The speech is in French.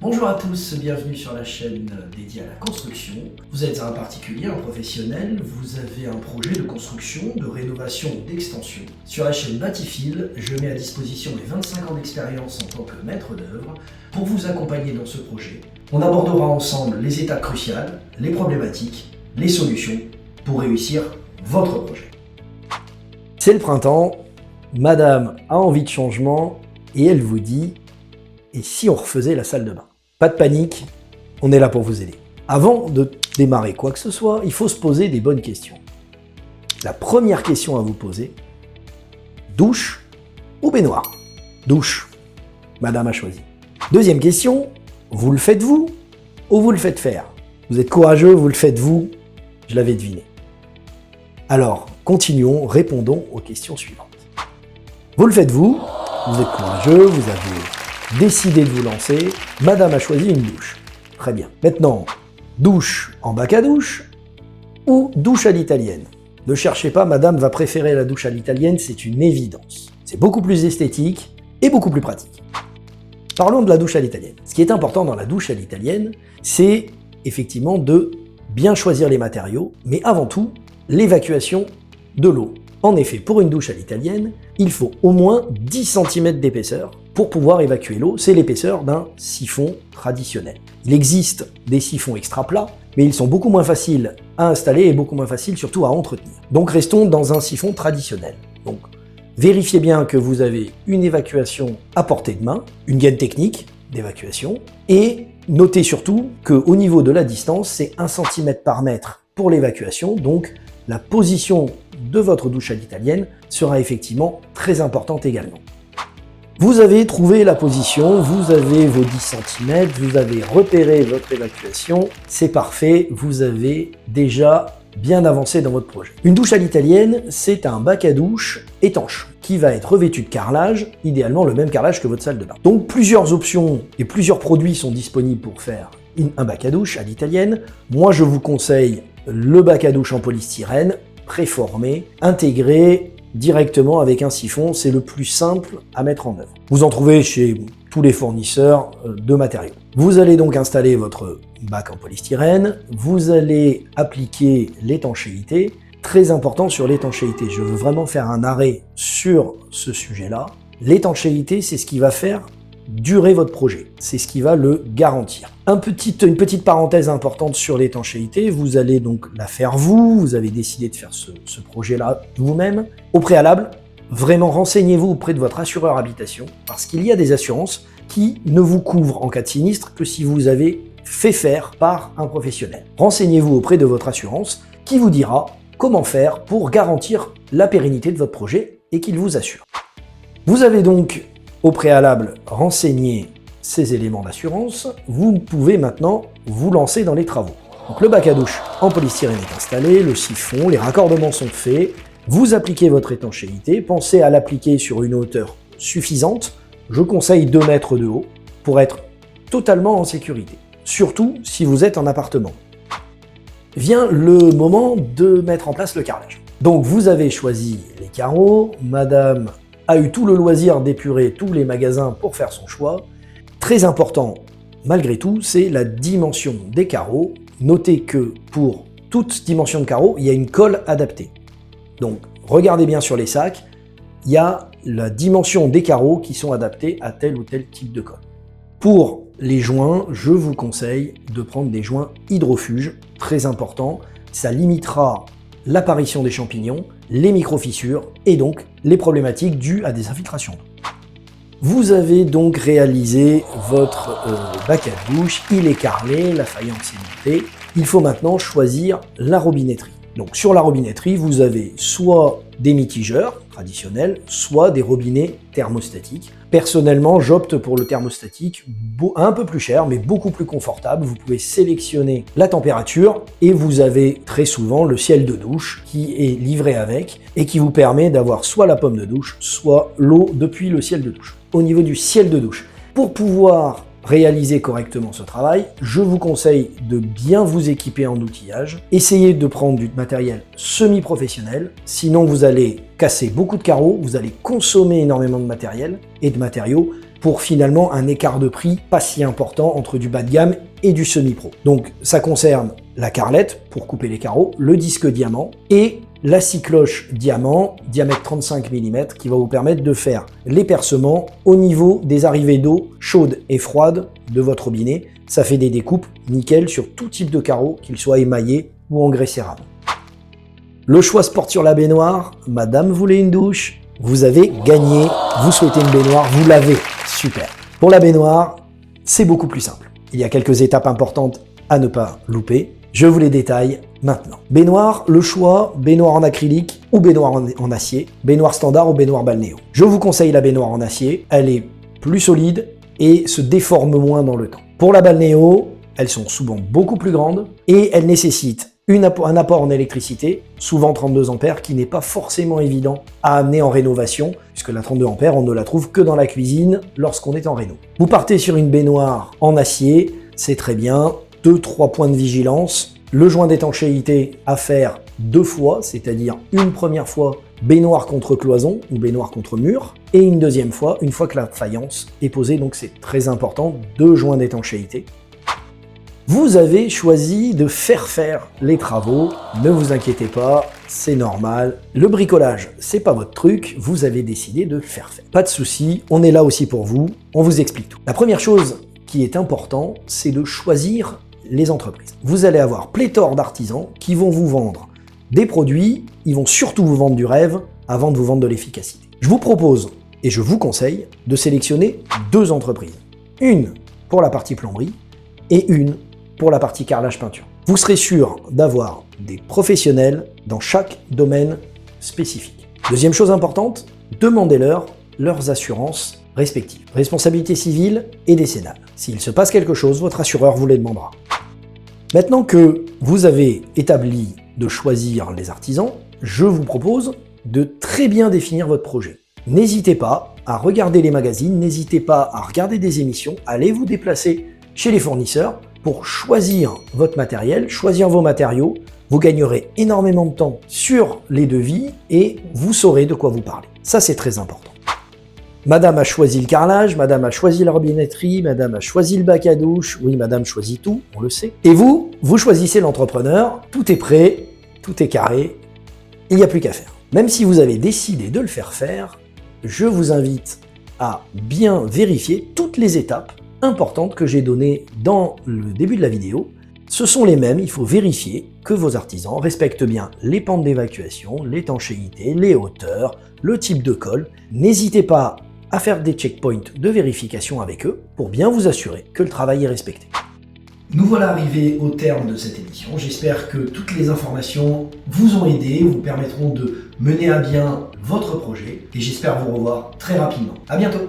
Bonjour à tous, bienvenue sur la chaîne dédiée à la construction. Vous êtes un particulier, un professionnel, vous avez un projet de construction, de rénovation ou d'extension. Sur la chaîne Bâtifil, je mets à disposition mes 25 ans d'expérience en tant que maître d'œuvre pour vous accompagner dans ce projet. On abordera ensemble les étapes cruciales, les problématiques, les solutions pour réussir votre projet. C'est le printemps, madame a envie de changement et elle vous dit: et si on refaisait la salle de bain? Pas de panique, on est là pour vous aider. Avant de démarrer quoi que ce soit, il faut se poser des bonnes questions. La première question à vous poser: douche ou baignoire? Douche, madame a choisi. Deuxième question: vous le faites vous ou vous le faites faire? Vous êtes courageux, vous le faites vous? Je l'avais deviné. Alors, continuons, répondons aux questions suivantes. Vous le faites vous êtes courageux, vous avez décidé de vous lancer, madame a choisi une douche. Très bien. Maintenant, douche en bac à douche ou douche à l'italienne? Ne cherchez pas, madame va préférer la douche à l'italienne, c'est une évidence. C'est beaucoup plus esthétique et beaucoup plus pratique. Parlons de la douche à l'italienne. Ce qui est important dans la douche à l'italienne, c'est effectivement de bien choisir les matériaux, mais avant tout, l'évacuation de l'eau. En effet, pour une douche à l'italienne, il faut au moins 10 cm d'épaisseur pour pouvoir évacuer l'eau. C'est l'épaisseur d'un siphon traditionnel. Il existe des siphons extra plats, mais ils sont beaucoup moins faciles à installer et beaucoup moins faciles surtout à entretenir. Donc restons dans un siphon traditionnel. Donc vérifiez bien que vous avez une évacuation à portée de main, une gaine technique d'évacuation, et notez surtout qu'au niveau de la distance, c'est 1 cm par mètre pour l'évacuation, donc la position de votre douche à l'italienne sera effectivement très importante également. Vous avez trouvé la position, vous avez vos 10 cm, vous avez repéré votre évacuation, c'est parfait, vous avez déjà bien avancé dans votre projet. Une douche à l'italienne, c'est un bac à douche étanche qui va être revêtu de carrelage, idéalement le même carrelage que votre salle de bain. Donc plusieurs options et plusieurs produits sont disponibles pour faire un bac à douche à l'italienne. Moi je vous conseille le bac à douche en polystyrène, préformé, intégré directement avec un siphon, c'est le plus simple à mettre en œuvre. Vous en trouvez chez tous les fournisseurs de matériaux. Vous allez donc installer votre bac en polystyrène, vous allez appliquer l'étanchéité. Très important sur l'étanchéité, je veux vraiment faire un arrêt sur ce sujet-là. L'étanchéité, c'est ce qui va faire durer votre projet, c'est ce qui va le garantir. Une petite parenthèse importante sur l'étanchéité, vous allez donc la faire vous avez décidé de faire ce projet-là vous-même. Au préalable, vraiment renseignez-vous auprès de votre assureur habitation, parce qu'il y a des assurances qui ne vous couvrent en cas de sinistre que si vous avez fait faire par un professionnel. Renseignez-vous auprès de votre assurance qui vous dira comment faire pour garantir la pérennité de votre projet et qu'il vous assure. Vous avez donc au préalable renseigné ces éléments d'assurance, vous pouvez maintenant vous lancer dans les travaux. Donc le bac à douche en polystyrène est installé, le siphon, les raccordements sont faits, vous appliquez votre étanchéité, pensez à l'appliquer sur une hauteur suffisante, je conseille 2 mètres de haut pour être totalement en sécurité, surtout si vous êtes en appartement. Vient le moment de mettre en place le carrelage. Donc vous avez choisi les carreaux, madame a eu tout le loisir d'épurer tous les magasins pour faire son choix. Très important, malgré tout, c'est la dimension des carreaux. Notez que pour toute dimension de carreaux, il y a une colle adaptée. Donc, regardez bien sur les sacs, il y a la dimension des carreaux qui sont adaptés à tel ou tel type de colle. Pour les joints, je vous conseille de prendre des joints hydrofuges, très important. Ça limitera l'apparition des champignons, les micro-fissures et donc les problématiques dues à des infiltrations. Vous avez donc réalisé votre bac à douche, il est carrelé, la faïence est montée. Il faut maintenant choisir la robinetterie. Donc sur la robinetterie, vous avez soit des mitigeurs traditionnels, soit des robinets thermostatiques. Personnellement, j'opte pour le thermostatique, un peu plus cher, mais beaucoup plus confortable. Vous pouvez sélectionner la température et vous avez très souvent le ciel de douche qui est livré avec et qui vous permet d'avoir soit la pomme de douche, soit l'eau depuis le ciel de douche. Au niveau du ciel de douche, pour pouvoir réaliser correctement ce travail, je vous conseille de bien vous équiper en outillage. Essayez de prendre du matériel semi-professionnel, sinon vous allez casser beaucoup de carreaux, vous allez consommer énormément de matériel et de matériaux pour finalement un écart de prix pas si important entre du bas de gamme et du semi-pro. Donc ça concerne la carrelette pour couper les carreaux, le disque diamant et la scie cloche diamant, diamètre 35 mm, qui va vous permettre de faire les percements au niveau des arrivées d'eau chaude et froide de votre robinet. Ça fait des découpes nickel sur tout type de carreaux, qu'ils soient émaillés ou en grès cérame. Le choix se porte sur la baignoire. Madame voulait une douche, vous avez gagné. Vous souhaitez une baignoire, vous l'avez. Super. Pour la baignoire, c'est beaucoup plus simple. Il y a quelques étapes importantes à ne pas louper. Je vous les détaille maintenant. Baignoire, le choix, baignoire en acrylique ou baignoire en acier, baignoire standard ou baignoire balnéo. Je vous conseille la baignoire en acier, elle est plus solide et se déforme moins dans le temps. Pour la balnéo, elles sont souvent beaucoup plus grandes et elles nécessitent un apport en électricité, souvent 32 ampères, qui n'est pas forcément évident à amener en rénovation, puisque la 32 ampères, on ne la trouve que dans la cuisine lorsqu'on est en réno. Vous partez sur une baignoire en acier, c'est très bien, 2-3 points de vigilance, le joint d'étanchéité à faire 2 fois, c'est-à-dire une première fois baignoire contre cloison ou baignoire contre mur, et une deuxième fois, une fois que la faïence est posée, donc c'est très important, 2 joints d'étanchéité. Vous avez choisi de faire les travaux, ne vous inquiétez pas, c'est normal. Le bricolage, c'est pas votre truc, vous avez décidé de le faire. Pas de souci, on est là aussi pour vous, on vous explique tout. La première chose qui est importante, c'est de choisir les entreprises. Vous allez avoir pléthore d'artisans qui vont vous vendre des produits, ils vont surtout vous vendre du rêve avant de vous vendre de l'efficacité. Je vous propose et je vous conseille de sélectionner 2 entreprises. Une pour la partie plomberie et une pour la partie carrelage peinture. Vous serez sûr d'avoir des professionnels dans chaque domaine spécifique. Deuxième chose importante, demandez-leur leurs assurances respectives. Responsabilité civile et décennale. S'il se passe quelque chose, votre assureur vous les demandera. Maintenant que vous avez établi de choisir les artisans, je vous propose de très bien définir votre projet. N'hésitez pas à regarder les magazines, n'hésitez pas à regarder des émissions, allez vous déplacer chez les fournisseurs pour choisir votre matériel, choisir vos matériaux. Vous gagnerez énormément de temps sur les devis et vous saurez de quoi vous parlez. Ça, c'est très important. Madame a choisi le carrelage, madame a choisi la robinetterie, madame a choisi le bac à douche. Oui, madame choisit tout, on le sait. Et vous, vous choisissez l'entrepreneur. Tout est prêt, tout est carré, il n'y a plus qu'à faire. Même si vous avez décidé de le faire, je vous invite à bien vérifier toutes les étapes importantes que j'ai données dans le début de la vidéo. Ce sont les mêmes, il faut vérifier que vos artisans respectent bien les pentes d'évacuation, l'étanchéité, les hauteurs, le type de colle. N'hésitez pas à faire des checkpoints de vérification avec eux pour bien vous assurer que le travail est respecté. Nous voilà arrivés au terme de cette émission. J'espère que toutes les informations vous ont aidé, vous permettront de mener à bien votre projet et j'espère vous revoir très rapidement. À bientôt.